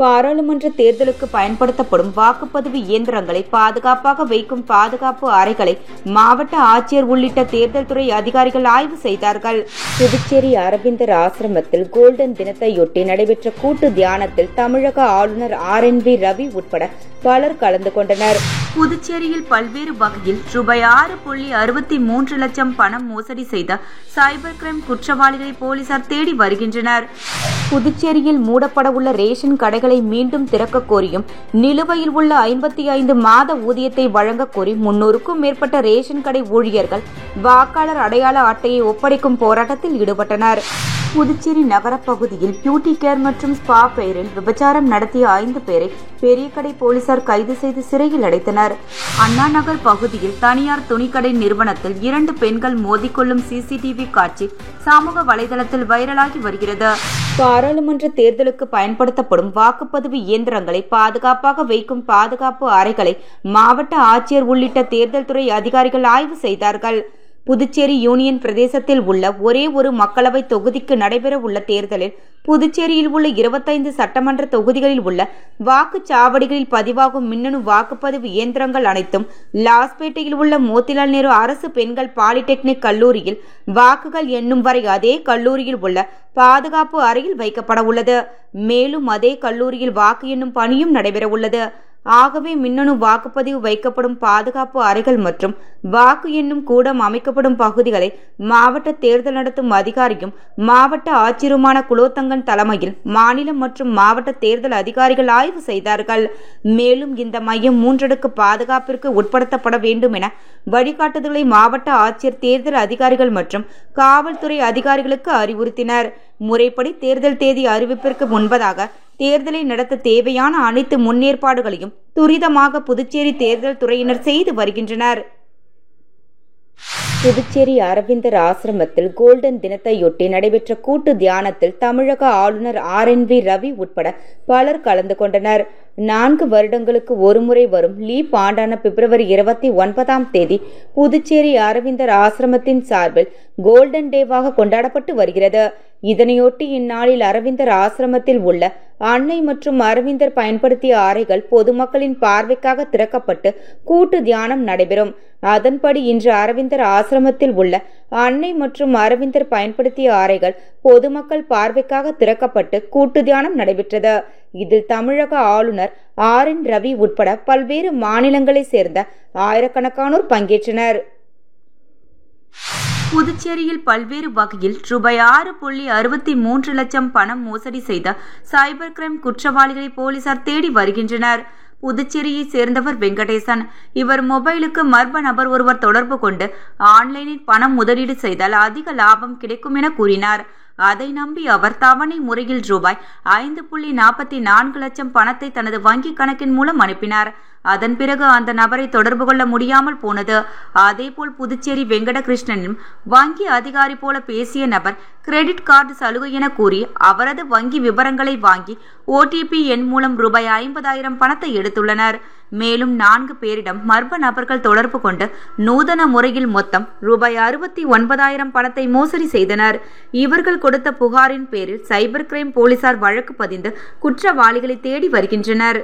பாராளுமன்ற தேர்தலுக்கு பயன்படுத்தப்படும் வாக்குப்பதிவு இயந்திரங்களை பாதுகாப்பாக வைக்கும் பாதுகாப்பு அறைகளை மாவட்ட ஆட்சியர் உள்ளிட்ட தேர்தல் துறை அதிகாரிகள் ஆய்வு செய்தார்கள். புதுச்சேரி அரவிந்தர் ஆசிரமத்தில் கோல்டன் தினத்தையொட்டி நடைபெற்ற கூட்டு தியானத்தில் தமிழக ஆளுநர் RNV ரவி உட்பட பலர் கலந்து கொண்டனர். புதுச்சேரியில் பல்வேறு வகையில் ரூபாய் 6.63 லட்சம் பணம் மோசடி செய்த சைபர் கிரைம் குற்றவாளிகளை போலீசார் தேடி வருகின்றனர். புதுச்சேரியில் மூடப்பட உள்ள ரேஷன் கடைகளை மீண்டும் திறக்க கோரியும் நிலுவையில் உள்ள 55 மாத ஊதியத்தை வழங்க கோரி 300க்கும் மேற்பட்ட ரேஷன் கடை ஊழியர்கள் வாக்காளர் அடையாள அட்டையை ஒப்படைக்கும் போராட்டத்தில் ஈடுபட்டனர். புதுச்சேரி நகர பகுதியில் பியூட்டி கேர் மற்றும் ஸ்பா பெயரில் விபச்சாரம் நடத்திய 5 பேரை பெரியகடை போலீசார் கைது செய்து சிறையில் அடைத்தனர். அண்ணா நகர் பகுதியில் தனியார் துணிக்கடை நிறுவனத்தில் 2 பெண்கள் மோதிக்கொள்ளும் CCTV காட்சி சமூக வலைதளத்தில் வைரலாகி வருகிறது. பாராளுமன்ற தேர்தலுக்கு பயன்படுத்தப்படும் வாக்குப்பதிவு இயந்திரங்களை பாதுகாப்பாக வைக்கும் பாதுகாப்பு அறைகளை மாவட்ட ஆட்சியர் உள்ளிட்ட தேர்தல் துறை அதிகாரிகள் ஆய்வு செய்தார்கள். புதுச்சேரி யூனியன் பிரதேசத்தில் உள்ள ஒரே ஒரு மக்களவை தொகுதிக்கு நடைபெற உள்ள தேர்தலில் புதுச்சேரியில் உள்ள 25 சட்டமன்ற தொகுதிகளில் உள்ள வாக்குச்சாவடிகளில் பதிவாகும் மின்னணு வாக்குப்பதிவு இயந்திரங்கள் அனைத்தும் லாஸ்பேட்டையில் உள்ள மோத்திலால் நேரு அரசு பெண்கள் பாலிடெக்னிக் கல்லூரியில் வாக்குகள் எண்ணும் வரை அதே கல்லூரியில் உள்ள பாதுகாப்பு அறையில் வைக்கப்பட உள்ளது. மேலும் அதே கல்லூரியில் வாக்கு எண்ணும் பணியும் நடைபெற உள்ளது. ஆகவே மின்னணு வாக்குப்பதிவு வைக்கப்படும் பாதுகாப்பு அறைகள் மற்றும் வாக்கு எண்ணும் கூடம் அமைக்கப்படும் பகுதிகளை மாவட்ட தேர்தல் நடத்தும் அதிகாரியும் மாவட்ட ஆட்சியருமான குலோத்தங்கன் தலைமையில் மாநில மற்றும் மாவட்ட தேர்தல் அதிகாரிகள் ஆய்வு செய்தார்கள். மேலும் இந்த மையம் 3 அடுக்கு பாதுகாப்பிற்கு உட்படுத்தப்பட வேண்டும் என வழிகாட்டுதலை மாவட்ட ஆட்சியர் தேர்தல் அதிகாரிகள் மற்றும் காவல்துறை அதிகாரிகளுக்கு அறிவுறுத்தினர். முறைப்படி தேர்தல் தேதி அறிவிப்பிற்கு முன்பதாக தேர்தலை நடத்த தேவையான அனைத்து முன்னேற்பாடுகளையும் துரிதமாக புதுச்சேரி தேர்தல் துறையினர் செய்து வருகின்றனர். புதுச்சேரி அரவிந்தர் ஆசிரமத்தில் கோல்டன் தினத்தையொட்டி நடைபெற்ற கூட்டு தியானத்தில் தமிழக ஆளுநர் RNV ரவி உட்பட பலர் கலந்து கொண்டனர். 4 வருடங்களுக்கு ஒருமுறை வரும் லீப் ஆண்டான பிப்ரவரி 29ஆம் தேதி புதுச்சேரி அரவிந்தர் ஆசிரமத்தின் சார்பில் கோல்டன் டேவாக கொண்டாடப்பட்டு வருகிறது. இதனையொட்டி இந்நாளில் அரவிந்தர் ஆசிரமத்தில் உள்ள அன்னை மற்றும் அரவிந்தர் பயன்படுத்திய அறைகள் பொதுமக்களின் பார்வைக்காக திறக்கப்பட்டு கூட்டு தியானம் நடைபெறும். அதன்படி இன்று அரவிந்தர் ஆசிரமத்தில் உள்ள அன்னை மற்றும் அரவிந்தர் பயன்படுத்திய அறைகள் பொதுமக்கள் பார்வைக்காக திறக்கப்பட்டு கூட்டு தியானம் நடைபெற்றது. இதில் தமிழக ஆளுநர் RN ரவி உட்பட பல்வேறு மாநிலங்களைச் சேர்ந்த ஆயிரக்கணக்கானோர் பங்கேற்றனர். புதுச்சேரியில் பல்வேறு வகையில் ரூபாய் 6.63 லட்சம் பணம் மோசடி செய்த சைபர் கிரைம் குற்றவாளிகளை போலீசார் தேடி வருகின்றனர். புதுச்சேரியை சேர்ந்தவர் வெங்கடேசன். இவர் மொபைலுக்கு மர்ம நபர் ஒருவர் தொடர்பு கொண்டு ஆன்லைனில் பணம் முதலீடு செய்தால் அதிக லாபம் கிடைக்கும் என கூறினார். அதை நம்பி அவர் தவணை முறையில் ரூபாய் 5.44 லட்சம் பணத்தை தனது வங்கி கணக்கின் மூலம் அனுப்பினார். அதன் பிறகு அந்த நபரை தொடர்பு கொள்ள முடியாமல் போனது. அதேபோல் புதுச்சேரி வெங்கடகிருஷ்ணனும் வங்கி அதிகாரி போல பேசிய நபர் கிரெடிட் கார்டு சலுகை என கூறி அவரது வங்கி விவரங்களை வாங்கி OTP எண் மூலம் ரூபாய் 50,000 பணத்தை எடுத்துள்ளனர். மேலும் 4 பேரிடம் மர்ம நபர்கள் தொடர்பு கொண்டு நூதன முறையில் மொத்தம் ரூபாய் 69,000 பணத்தை மோசடி செய்தனர். இவர்கள் கொடுத்த புகாரின் பேரில் சைபர் கிரைம் போலீசார் வழக்கு பதிந்து குற்றவாளிகளை தேடி வருகின்றனர்.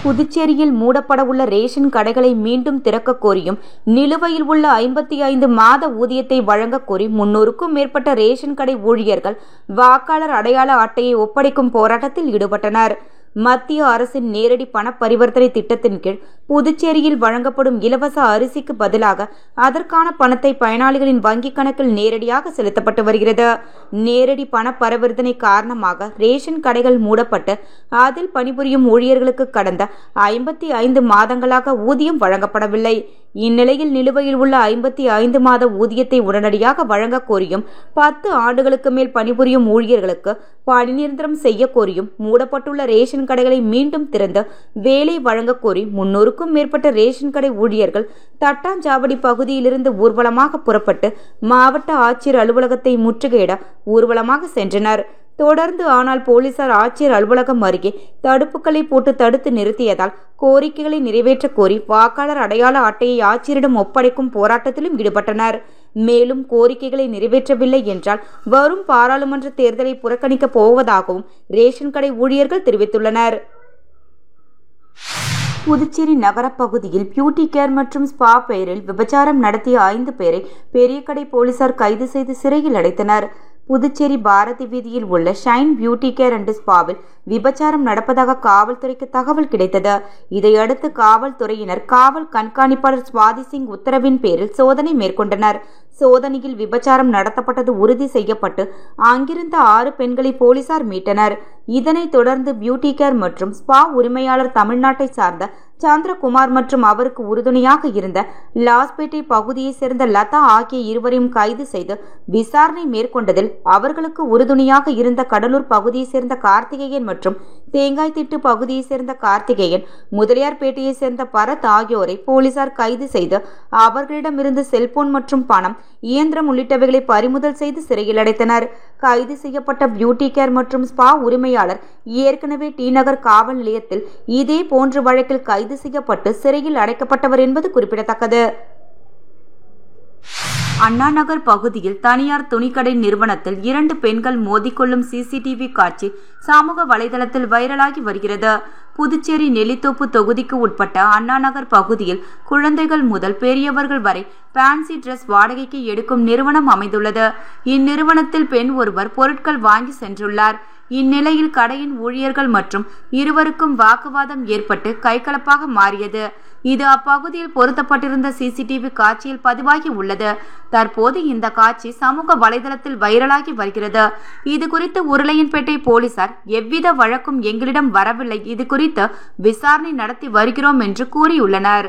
புதுச்சேரியில் மூடப்பட உள்ள ரேஷன் கடைகளை மீண்டும் திறக்க கோரியும் நிலுவையில் உள்ள 55 மாத ஊதியத்தை வழங்க கோரி 300க்கும் மேற்பட்ட ரேஷன் கடை ஊழியர்கள் வாக்காளர் அடையாள அட்டையை ஒப்படைக்கும் போராட்டத்தில் ஈடுபட்டனர். மத்திய அரசின் நேரடி பண பரிவர்த்தனை திட்டத்தின் கீழ் புதுச்சேரியில் வழங்கப்படும் இலவச அரிசிக்கு பதிலாக அதற்கான பணத்தை பயனாளிகளின் வங்கிக் கணக்கில் நேரடியாக செலுத்தப்பட்டு வருகிறது. நேரடி பண பரிவர்த்தனை காரணமாக ரேஷன் கடைகள் மூடப்பட்டு அதில் பணிபுரியும் ஊழியர்களுக்கு கடந்த 55 மாதங்களாக ஊதியம் வழங்கப்படவில்லை. இந்நிலையில் நிலுவையில் உள்ள 55 மாத ஊதியத்தை உடனடியாக வழங்க கோரியும் 10 ஆண்டுகளுக்கு மேல் பணிபுரியும் ஊழியர்களுக்கு பணி நிரந்தரம் செய்ய கோரியும் மூடப்பட்டுள்ள ரேஷன் கடைகளை மீண்டும் திறந்து வேலை வழங்க கோரி 300க்கும் மேற்பட்ட ரேஷன் கடை ஊழியர்கள் தட்டாஞ்சாவடி பகுதியிலிருந்து ஊர்வலமாக புறப்பட்டு மாவட்ட ஆட்சியர் அலுவலகத்தை முற்றுகையிட ஊர்வலமாக சென்றனர். தொடர்ந்து ஆனால் போலீசார் ஆட்சியர் அலுவலகம் அருகே தடுப்புகளை போட்டு தடுத்து நிறுத்தியதால் கோரிக்கைகளை நிறைவேற்ற கோரி வாக்காளர் அடையாள அட்டையை ஆட்சியரிடம் ஒப்படைக்கும் போராட்டத்திலும் ஈடுபட்டனர். மேலும் கோரிக்கைகளை நிறைவேற்றவில்லை என்றால் வரும் பாராளுமன்ற தேர்தலை புறக்கணிக்கப் போவதாகவும் ரேஷன் கடை ஊழியர்கள் தெரிவித்துள்ளனர். புதுச்சேரி நகரப்பகுதியில் பியூட்டி கேர் மற்றும் ஸ்பா பெயரில் விபச்சாரம் நடத்திய 5 பேரை பெரியகடை போலீசார் கைது செய்து சிறையில் அடைத்தனர். புதுச்சேரி பாரதி வீதியில் உள்ள ஷைன் பியூட்டி கேர் அண்ட் ஸ்பாவில் விபச்சாரம் நடப்பதாக காவல்துறைக்கு தகவல் கிடைத்தது. இதையடுத்து காவல்துறையினர் காவல் கண்காணிப்பாளர் சுவாதி சிங் உத்தரவின் பேரில் சோதனை மேற்கொண்டனர். சோதனையில் விபச்சாரம் நடத்தப்பட்டது உறுதி செய்யப்பட்டு அங்கிருந்த 6 பெண்களை போலீசார் மீட்டனர். இதனைத் தொடர்ந்து பியூட்டி கேர் மற்றும் ஸ்பா உரிமையாளர் தமிழ்நாட்டை சார்ந்த சந்திரகுமார் மற்றும் அவருக்கு உறுதுணையாக இருந்த லாஸ்பேட்டை பகுதியைச் சேர்ந்த லதா ஆகிய இருவரையும் கைது செய்து விசாரணை மேற்கொண்டதில் அவர்களுக்கு உறுதுணையாக இருந்த கடலூர் பகுதியைச் சேர்ந்த கார்த்திகேயன் மற்றும் தேங்காய்திட்டு பகுதியைச் சேர்ந்த கார்த்திகேயன், முதலியார்பேட்டையைச் சேர்ந்த பரத் ஆகியோரை போலீசார் கைது செய்து அவர்களிடமிருந்து செல்போன் மற்றும் பணம், இயந்திரம் உள்ளிட்டவைகளை பறிமுதல் செய்து சிறையில் அடைத்தனர். கைது செய்யப்பட்ட பியூட்டி கேர் மற்றும் ஸ்பா உரிமையாளர் ஏற்கனவே டி நகர் காவல் நிலையத்தில் இதே போன்ற வழக்கில் கைது செய்யப்பட்டு சிறையில் அடைக்கப்பட்டவர் என்பது குறிப்பிடத்தக்கது. அண்ணா நகர் பகுதியில் தனியார் துணிக்கடை நிறுவனத்தில் 2 பெண்கள் மோதிக்கொள்ளும் சிசிடிவி காட்சி சமூக வலைதளத்தில் வைரலாகி வருகிறது. புதுச்சேரி நெல்லித்தோப்பு தொகுதிக்கு உட்பட்ட அண்ணா நகர் பகுதியில் குழந்தைகள் முதல் பெரியவர்கள் வரை ஃபேன்சி டிரெஸ் வாடகைக்கு எடுக்கும் நிறுவனம் அமைந்துள்ளது. இந்நிறுவனத்தில் பெண் ஒருவர் பொருட்கள் வாங்கி சென்றுள்ளார். இந்நிலையில் கடையின் ஊழியர்கள் மற்றும் இருவருக்கும் வாக்குவாதம் ஏற்பட்டு கைகலப்பாக மாறியது. இது அப்பகுதியில் பொருத்தப்பட்டிருந்த சிசிடிவி காட்சியில் பதிவாகி உள்ளது. தற்போது இந்த காட்சி சமூக வலைதளத்தில் வைரலாகி வருகிறது. இது குறித்து உருளையன்பேட்டை போலீசார் எவ்வித வழக்கும் எங்களிடம் வரவில்லை, இது குறித்து விசாரணை நடத்தி வருகிறோம் என்று கூறியுள்ளனர்.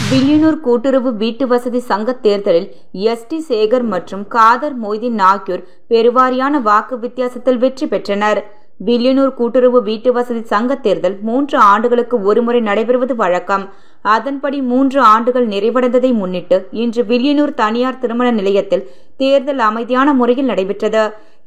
வில்லியனூர் கூட்டுறவு வீட்டு வசதி சங்க தேர்தலில் எஸ்டி சேகர் மற்றும் காதர் மொய்தீன் ஆகியோர் பெருவாரியான வாக்கு வித்தியாசத்தில் வெற்றி பெற்றனர். வில்லியனூர் கூட்டுறவு வீட்டு வசதி சங்க தேர்தல் 3 ஆண்டுகளுக்கு ஒருமுறை நடைபெறுவது வழக்கம். அதன்படி 3 ஆண்டுகள் நிறைவடைந்ததை முன்னிட்டு இன்று வில்லியனூர் தனியார் திருமண நிலையத்தில் தேர்தல் அமைதியான முறையில் நடைபெற்றது.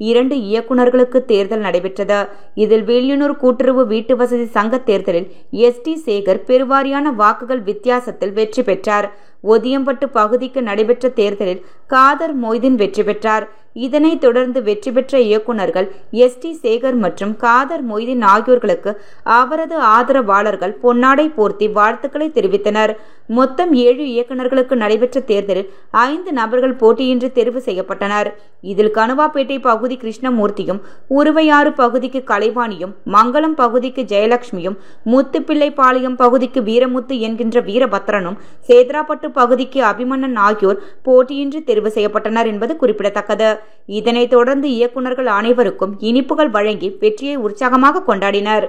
2 இயக்குநர்களுக்கு தேர்தல் நடைபெற்றது. இதில் வில்லியனூர் கூட்டுறவு வீட்டு வசதி சங்க தேர்தலில் எஸ்டி சேகர் பெருவாரியான வாக்குகள் வித்தியாசத்தில் வெற்றி பெற்றார். ஒதியம்பட்டு பகுதிக்கு நடைபெற்ற தேர்தலில் காதர் மொய்தீன் வெற்றி பெற்றார். இதனைத் தொடர்ந்து வெற்றி பெற்ற இயக்குநர்கள் எஸ்டி சேகர் மற்றும் காதர் மொய்தீன் ஆகியோர்களுக்கு அவரது ஆதரவாளர்கள் பொன்னாடை போர்த்தி வாழ்த்துக்களை தெரிவித்தனர். மொத்தம் 7 இயக்குநர்களுக்கு நடைபெற்ற தேர்தலில் 5 நபர்கள் போட்டியின்றி தேர்வு செய்யப்பட்டனர். இதில் கணுவாப்பேட்டை பகுதி கிருஷ்ணமூர்த்தியும், உருவையாறு பகுதிக்கு கலைவாணியும், மங்களம் பகுதிக்கு ஜெயலட்சுமியும், முத்துப்பிள்ளைப்பாளையம் பகுதிக்கு வீரமுத்து என்கின்ற வீரபத்ரனும், சேத்ராப்பட்டு பகுதிக்கு அபிமன்னன் ஆகியோர் போட்டியின்றி தேர்வு செய்யப்பட்டனர் என்பது குறிப்பிடத்தக்கது. இதனைத் தொடர்ந்து இயக்குநர்கள் அனைவருக்கும் இனிப்புகள் வழங்கி வெற்றியை உற்சாகமாக கொண்டாடினர்.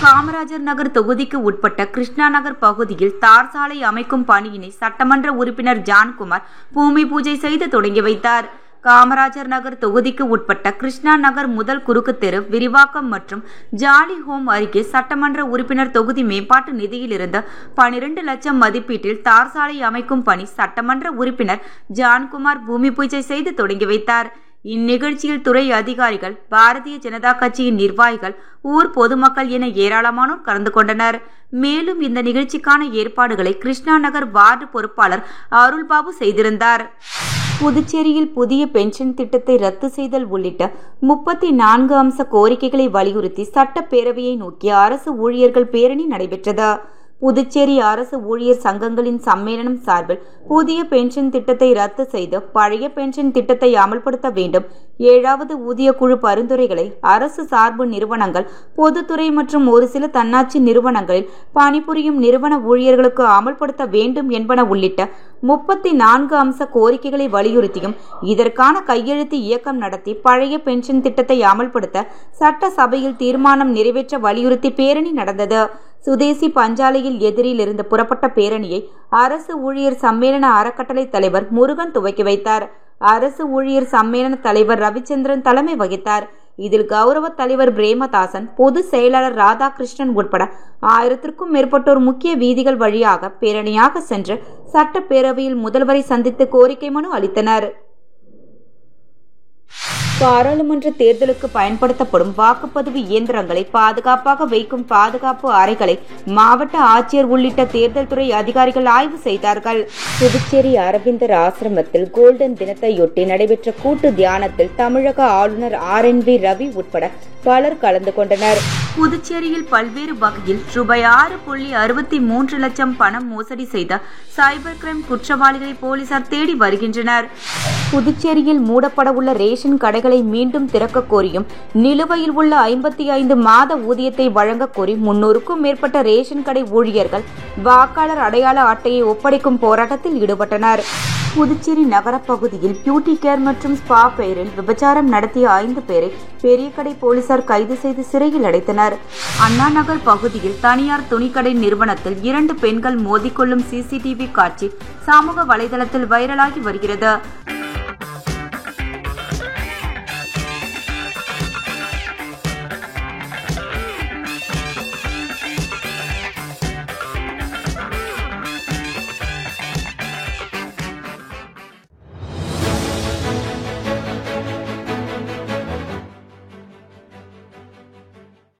காமராஜர் நகர் தொகுதிக்கு உட்பட்ட கிருஷ்ணா நகர் பகுதியில் தார் சாலை அமைக்கும் பணியினை சட்டமன்ற உறுப்பினர் ஜான்குமார் பூமி பூஜை செய்து தொடங்கி வைத்தார். காமராஜர் நகர் தொகுதிக்கு உட்பட்ட கிருஷ்ணா நகர் முதல் குறுக்கு தெரு விரிவாக்கம் மற்றும் ஜாலி ஹோம் அருகே சட்டமன்ற உறுப்பினர் தொகுதி மேம்பாட்டு நிதியிலிருந்து 12 லட்சம் மதிப்பீட்டில் தார் சாலை அமைக்கும் பணி சட்டமன்ற உறுப்பினர் ஜான்குமார் பூமி பூஜை செய்து தொடங்கி வைத்தார். இந்நிகழ்ச்சியில் துறை அதிகாரிகள், பாரதிய ஜனதா கட்சியின் நிர்வாகிகள், ஊர் பொதுமக்கள் என ஏராளமானோர் கலந்து கொண்டனர். மேலும் இந்த நிகழ்ச்சிக்கான ஏற்பாடுகளை கிருஷ்ணா நகர் வார்டு பொறுப்பாளர் அருள்பாபு செய்திருந்தார். புதுச்சேரியில் புதிய பென்ஷன் திட்டத்தை ரத்து செய்தல் உள்ளிட்ட 34 அம்ச கோரிக்கைகளை வலியுறுத்தி சட்டப்பேரவையை நோக்கி அரசு ஊழியர்கள் பேரணி நடைபெற்றது. புதுச்சேரி அரசு ஊழியர் சங்கங்களின் சம்மேளனம் சார்பில் புதிய பென்ஷன் திட்டத்தை ரத்து செய்து பழைய பென்ஷன் திட்டத்தை அமல்படுத்த வேண்டும், 7வது ஊதிய குழு பரிந்துரைகளை அரசு சார்பு நிறுவனங்கள், பொதுத்துறை மற்றும் ஒரு சில தன்னாட்சி நிறுவனங்களில் பணிபுரியும் நிறுவன ஊழியர்களுக்கு அமல்படுத்த வேண்டும் என்பன உள்ளிட்ட 34 அம்ச கோரிக்கைகளை வலியுறுத்தியும் இதற்கான கையெழுத்து இயக்கம் நடத்தி பழைய பென்ஷன் திட்டத்தை அமல்படுத்த சட்டசபையில் தீர்மானம் நிறைவேற்ற வலியுறுத்தி பேரணி நடந்தது. சுதேசி பஞ்சாலையில் எதிரில் இருந்து புறப்பட்ட பேரணியை அரசு ஊழியர் சம்மேளன அறக்கட்டளை தலைவர் முருகன் துவக்கி வைத்தார். அரசு ஊழியர் சம்மேளன தலைவர் ரவிச்சந்திரன் தலைமை வகித்தார். இதில் கௌரவ தலைவர் பிரேமதாசன், பொதுச் செயலாளர் ராதாகிருஷ்ணன் உட்பட 1000க்கும் மேற்பட்டோர் முக்கிய வீதிகள் வழியாக பேரணியாக சென்று சட்டப்பேரவையில் முதல்வரை சந்தித்து கோரிக்கை மனு அளித்தனர். பாராளுமன்ற தேர்தலுக்கு பயன்படுத்தப்படும் வாக்குப்பதிவு இயந்திரங்களை பாதுகாப்பாக வைக்கும் பாதுகாப்பு அறைகளை மாவட்ட ஆட்சியர் உள்ளிட்ட தேர்தல் துறை அதிகாரிகள் ஆய்வு செய்தார்கள். புதுச்சேரி அரவிந்தர் ஆசிரமத்தில் கோல்டன் தினத்தையொட்டி நடைபெற்ற கூட்டு தியானத்தில் தமிழக ஆளுநர் RNV ரவி உட்பட பலர் கலந்து கொண்டனர். புதுச்சேரியில் பல்வேறு வகையில் ரூபாய் 6.63 லட்சம் பணம் மோசடி செய்த சைபர் கிரைம் குற்றவாளிகளை போலீசார் தேடி வருகின்றனர். புதுச்சேரியில் மூடப்பட உள்ள ரேஷன் கடைகளை மீண்டும் திறக்க கோரியும் நிலுவையில் உள்ள 55 மாத ஊதியத்தை வழங்க கோரி 300க்கும் மேற்பட்ட ரேஷன் கடை ஊழியர்கள் வாக்காளர் அடையாள அட்டையை ஒப்படைக்கும் போராட்டத்தில் ஈடுபட்டனர். புதுச்சேரி நகர பகுதியில் பியூட்டி கேர் மற்றும் ஸ்பா பெயரில் விபச்சாரம் நடத்திய 5 பேரை பெரியகடை போலீசார் கைது செய்து சிறையில் அடைத்தனர். அண்ணா நகர் பகுதியில் தனியார் துணிக்கடை நிறுவனத்தில் 2 பெண்கள் மோதிக்கொள்ளும் CCTV காட்சி சமூக வலைதளத்தில் வைரலாகி வருகிறது.